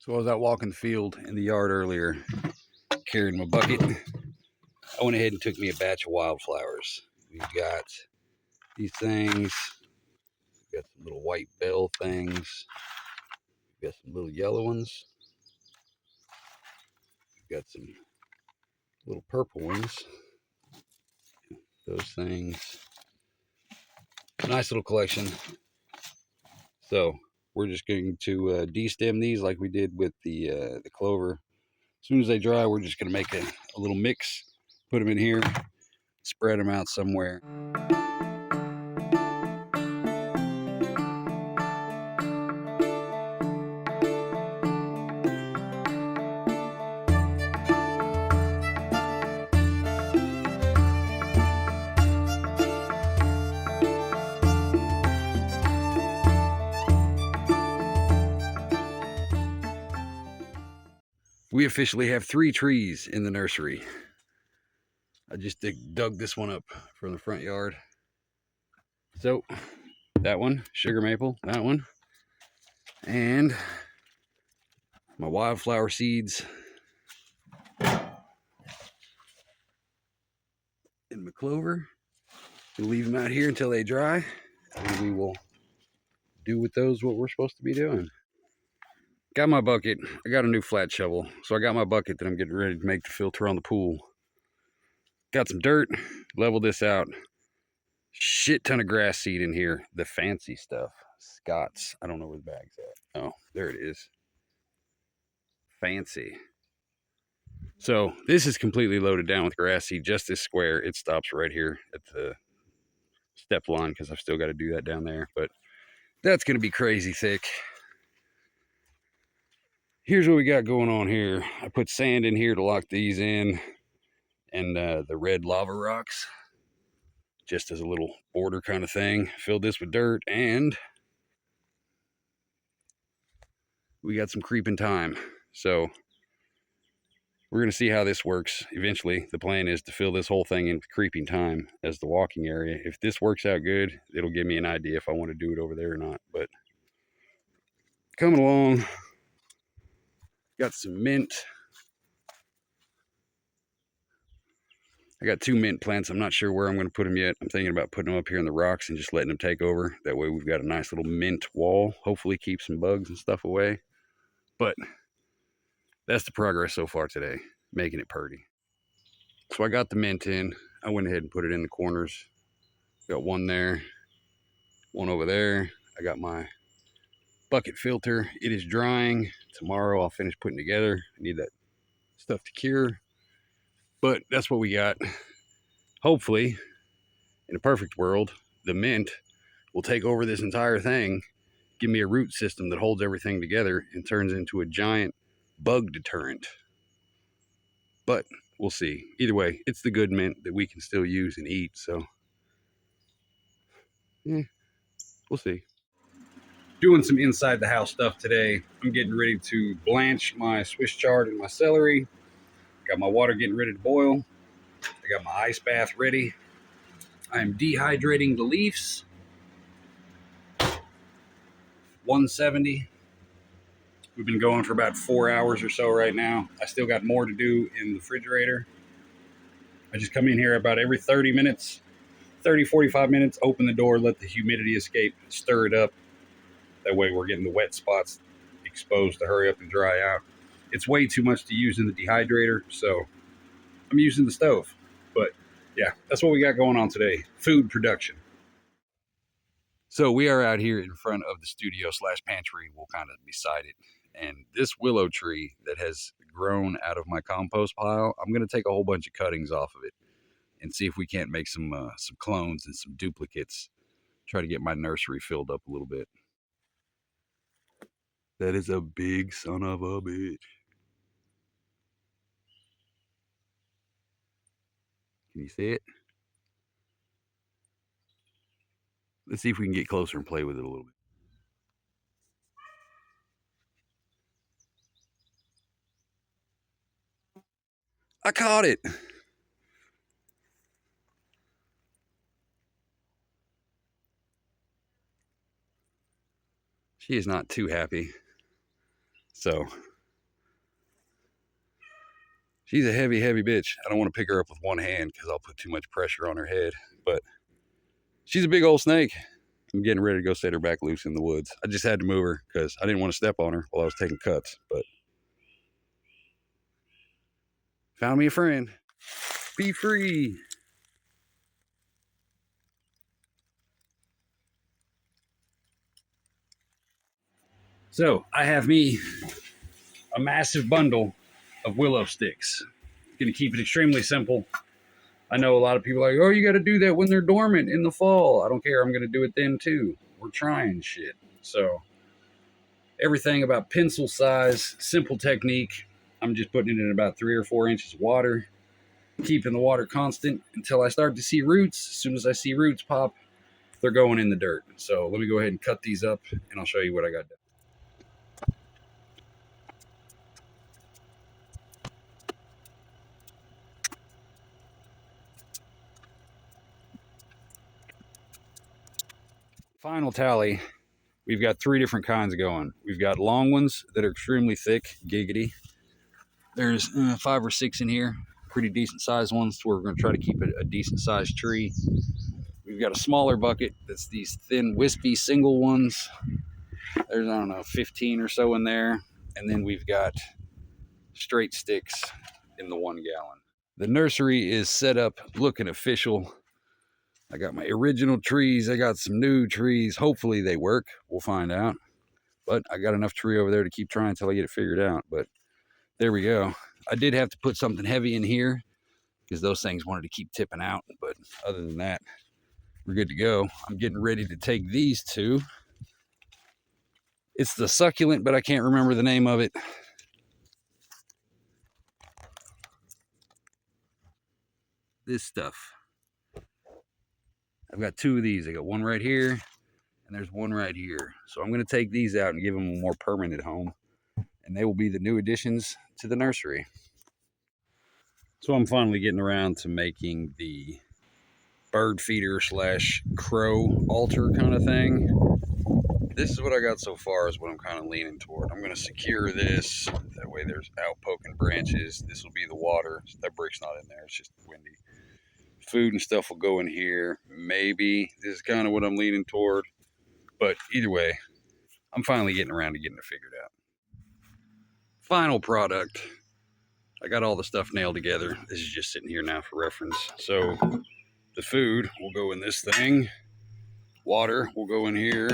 So I was out walking the field in the yard earlier, carrying my bucket. I went ahead and took me a batch of wildflowers. We've got these things. We've got some little white bell things. We've got some little yellow ones. We've got some little purple ones. Those things. Nice little collection. So we're just going to de-stem these like we did with the clover. As soon as they dry, we're just going to make a little mix, put them in here, spread them out somewhere. We officially have 3 trees in the nursery. I just dug this one up from the front yard. So that one, sugar maple, that one, and my wildflower seeds and my clover. We'll leave them out here until they dry, and we will do with those what we're supposed to be doing. Got my bucket. I got a new flat shovel, so I got my bucket that I'm getting ready to make the filter on the pool. Got some dirt, level this out. Shit ton of grass seed in here. The fancy stuff. Scott's. I don't know where the bag's at. Oh, there it is. Fancy. So this is completely loaded down with grass seed. Just this square. It stops right here at the step line because I've still got to do that down there. But that's going to be crazy thick. Here's what we got going on here. I put sand in here to lock these in, and the red lava rocks, just as a little border kind of thing. Filled this with dirt, and we got some creeping thyme. So we're going to see how this works. Eventually, the plan is to fill this whole thing in with creeping thyme as the walking area. If this works out good, it'll give me an idea if I want to do it over there or not. But coming along, got some mint. I got 2 mint plants. I'm not sure where I'm going to put them yet. I'm thinking about putting them up here in the rocks and just letting them take over. That way we've got a nice little mint wall. Hopefully keep some bugs and stuff away. But that's the progress so far today, making it pretty. So I got the mint in. I went ahead and put it in the corners. Got one there, one over there. I got my bucket filter. It is drying. Tomorrow I'll finish putting together. I need that stuff to cure. But that's what we got. Hopefully, in a perfect world, the mint will take over this entire thing, give me a root system that holds everything together and turns into a giant bug deterrent. But we'll see. Either way, it's the good mint that we can still use and eat. So, we'll see. Doing some inside the house stuff today. I'm getting ready to blanch my Swiss chard and my celery. Got my water getting ready to boil. I got my ice bath ready. I'm dehydrating the leaves. 170. We've been going for about 4 hours or so right now. I still got more to do in the refrigerator. I just come in here about every 30 minutes, 30, 45 minutes, open the door, let the humidity escape, stir it up. That way we're getting the wet spots exposed to hurry up and dry out. It's way too much to use in the dehydrator, so I'm using the stove. But yeah, that's what we got going on today. Food production. So we are out here in front of the studio / pantry. We'll kind of beside it. And this willow tree that has grown out of my compost pile, I'm going to take a whole bunch of cuttings off of it and see if we can't make some clones and some duplicates. Try to get my nursery filled up a little bit. That is a big son of a bitch. Can you see it? Let's see if we can get closer and play with it a little bit. I caught it. She is not too happy. So She's a heavy, heavy bitch. I don't want to pick her up with one hand because I'll put too much pressure on her head. But she's a big old snake. I'm getting ready to go set her back loose in the woods. I just had to move her because I didn't want to step on her while I was taking cuts. But found me a friend. Be free. So I have me a massive bundle of willow sticks. Gonna keep it extremely simple. I know a lot of people are like, oh, you got to do that when they're dormant in the fall. I don't care. I'm gonna do it then too. We're trying shit. So everything about pencil size, simple technique. I'm just putting it in about 3 or 4 inches of water, keeping the water constant until I start to see roots. As soon as I see roots pop, they're going in the dirt. So let me go ahead and cut these up and I'll show you what I got done. Final tally, we've got 3 different kinds going. We've got long ones that are extremely thick, giggity. There's 5 or 6 in here, pretty decent sized ones, where we're going to try to keep it a decent sized tree. We've got a smaller bucket that's these thin, wispy single ones. There's, I don't know, 15 or so in there. And then we've got straight sticks in the 1 gallon. The nursery is set up looking official. I got my original trees. I got some new trees. Hopefully they work. We'll find out. But I got enough tree over there to keep trying until I get it figured out. But there we go. I did have to put something heavy in here because those things wanted to keep tipping out. But other than that, we're good to go. I'm getting ready to take these 2. It's the succulent, but I can't remember the name of it. This stuff. I've got 2 of these. I got one right here, and there's one right here. So I'm going to take these out and give them a more permanent home, and they will be the new additions to the nursery. So I'm finally getting around to making the bird feeder slash crow altar kind of thing. This is what I got so far is what I'm kind of leaning toward. I'm going to secure this. That way there's out poking branches. This will be the water. That brick's not in there. It's just windy. Food and stuff will go in here. Maybe this is kind of what I'm leaning toward. But either way, I'm finally getting around to getting it figured out. Final product. I got all the stuff nailed together. This is just sitting here now for reference. So the food will go in this thing. Water will go in here.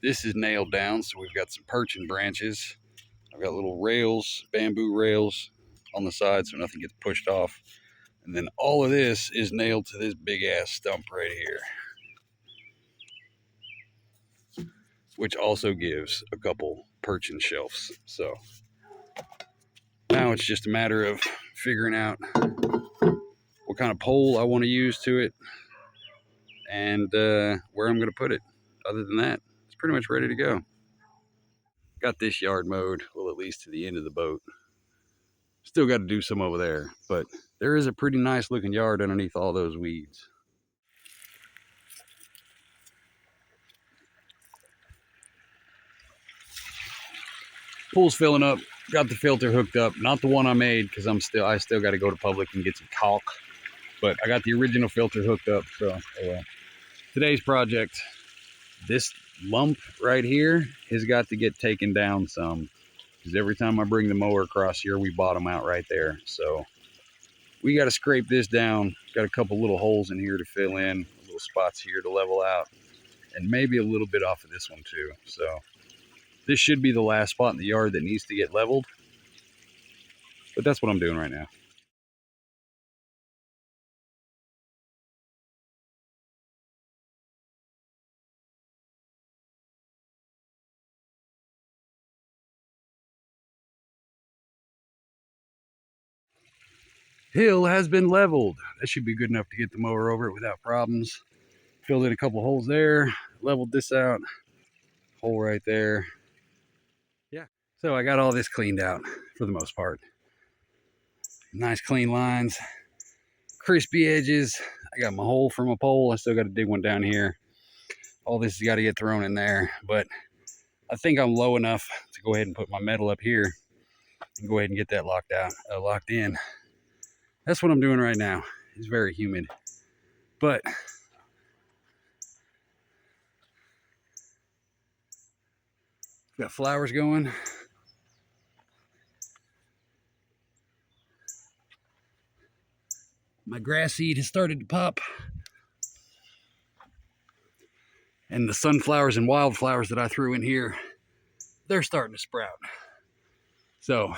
This is nailed down, so we've got some perching branches. I've got little rails, bamboo rails on the side so nothing gets pushed off. And then all of this is nailed to this big ass stump right here, which also gives a couple perching shelves. So now it's just a matter of figuring out what kind of pole I want to use to it and where I'm going to put it. Other than that, it's pretty much ready to go. Got this yard mowed, well, at least to the end of the boat. Still got to do some over there, but there is a pretty nice looking yard underneath all those weeds. Pool's filling up. Got the filter hooked up. Not the one I made because I still got to go to Public and get some caulk. But I got the original filter hooked up. So today's project, this lump right here has got to get taken down some. Because every time I bring the mower across here, we bottom out right there. So we got to scrape this down. Got a couple little holes in here to fill in, little spots here to level out, and maybe a little bit off of this one too. So this should be the last spot in the yard that needs to get leveled. But that's what I'm doing right now. Hill has been leveled. That should be good enough to get the mower over it without problems. Filled in a couple holes there, leveled this out, hole right there. Yeah, so I got all this cleaned out for the most part. Nice clean lines, crispy edges. I got my hole for my pole. I still got to dig one down here. All this has got to get thrown in there, but I think I'm low enough to go ahead and put my metal up here and go ahead and get that locked in. That's what I'm doing right now. It's very humid, but got flowers going. My grass seed has started to pop. And the sunflowers and wildflowers that I threw in here, they're starting to sprout. So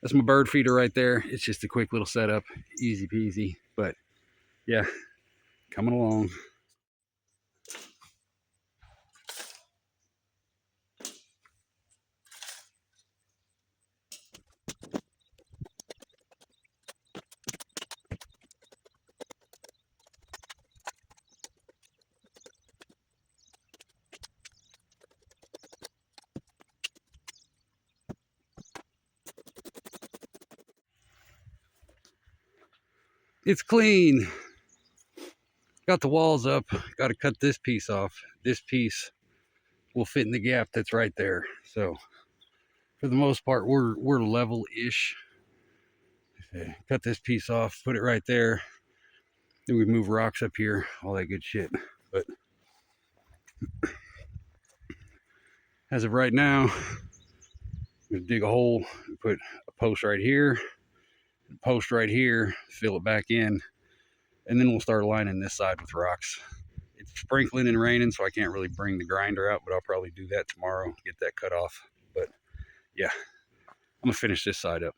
that's my bird feeder right there. It's just a quick little setup, easy peasy. But yeah, coming along. It's clean. Got the walls up. Got to cut this piece off. This piece will fit in the gap that's right there. So for the most part, we're level-ish. Okay, cut this piece off, put it right there. Then we move rocks up here, all that good shit. But as of right now, I'm gonna dig a hole and put a post right here, a post right here, fill it back in, and then we'll start lining this side with rocks. It's sprinkling and raining, so I can't really bring the grinder out, but I'll probably do that tomorrow, get that cut off. But yeah, I'm gonna finish this side up.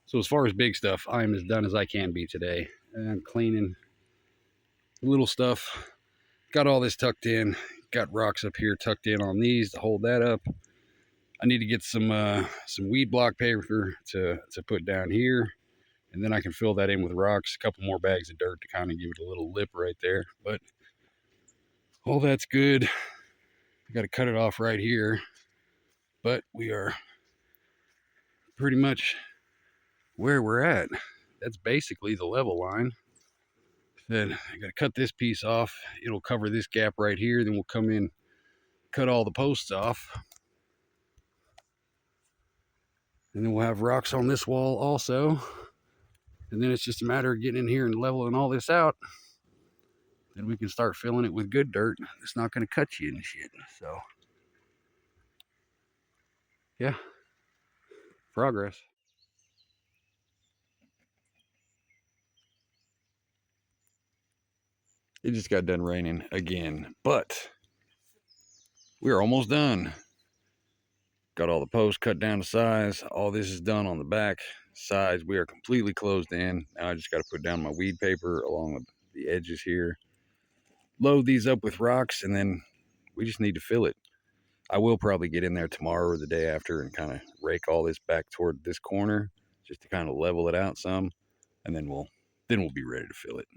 So as far as big stuff, I'm as done as I can be today. And I'm cleaning the little stuff. Got all this tucked in. Got rocks up here tucked in on these to hold that up. I need to get some weed block paper to put down here, and then I can fill that in with rocks. A couple more bags of dirt to kind of give it a little lip right there. But all that's good. I got to cut it off right here. But we are pretty much where we're at. That's basically the level line. Then I got to cut this piece off. It'll cover this gap right here. Then we'll come in, cut all the posts off. And then we'll have rocks on this wall also. And then it's just a matter of getting in here and leveling all this out. Then we can start filling it with good dirt. It's not going to cut you and shit. So, yeah, progress. It just got done raining again, but we're almost done. Got all the posts cut down to size. All this is done on the back sides. We are completely closed in. Now I just got to put down my weed paper along the edges here. Load these up with rocks, and then we just need to fill it. I will probably get in there tomorrow or the day after and kind of rake all this back toward this corner just to kind of level it out some, and then we'll be ready to fill it.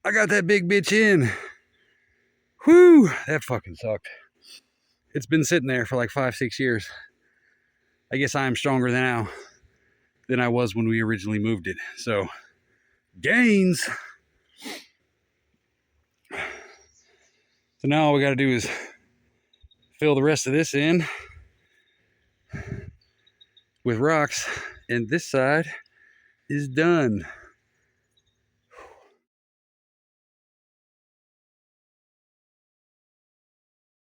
I got that big bitch in. Whew, that fucking sucked. it's been sitting there for like 5-6 years. I guess I am stronger now than I was when we originally moved it. So, gains. So now all we got to do is fill the rest of this in with rocks, and this side is done.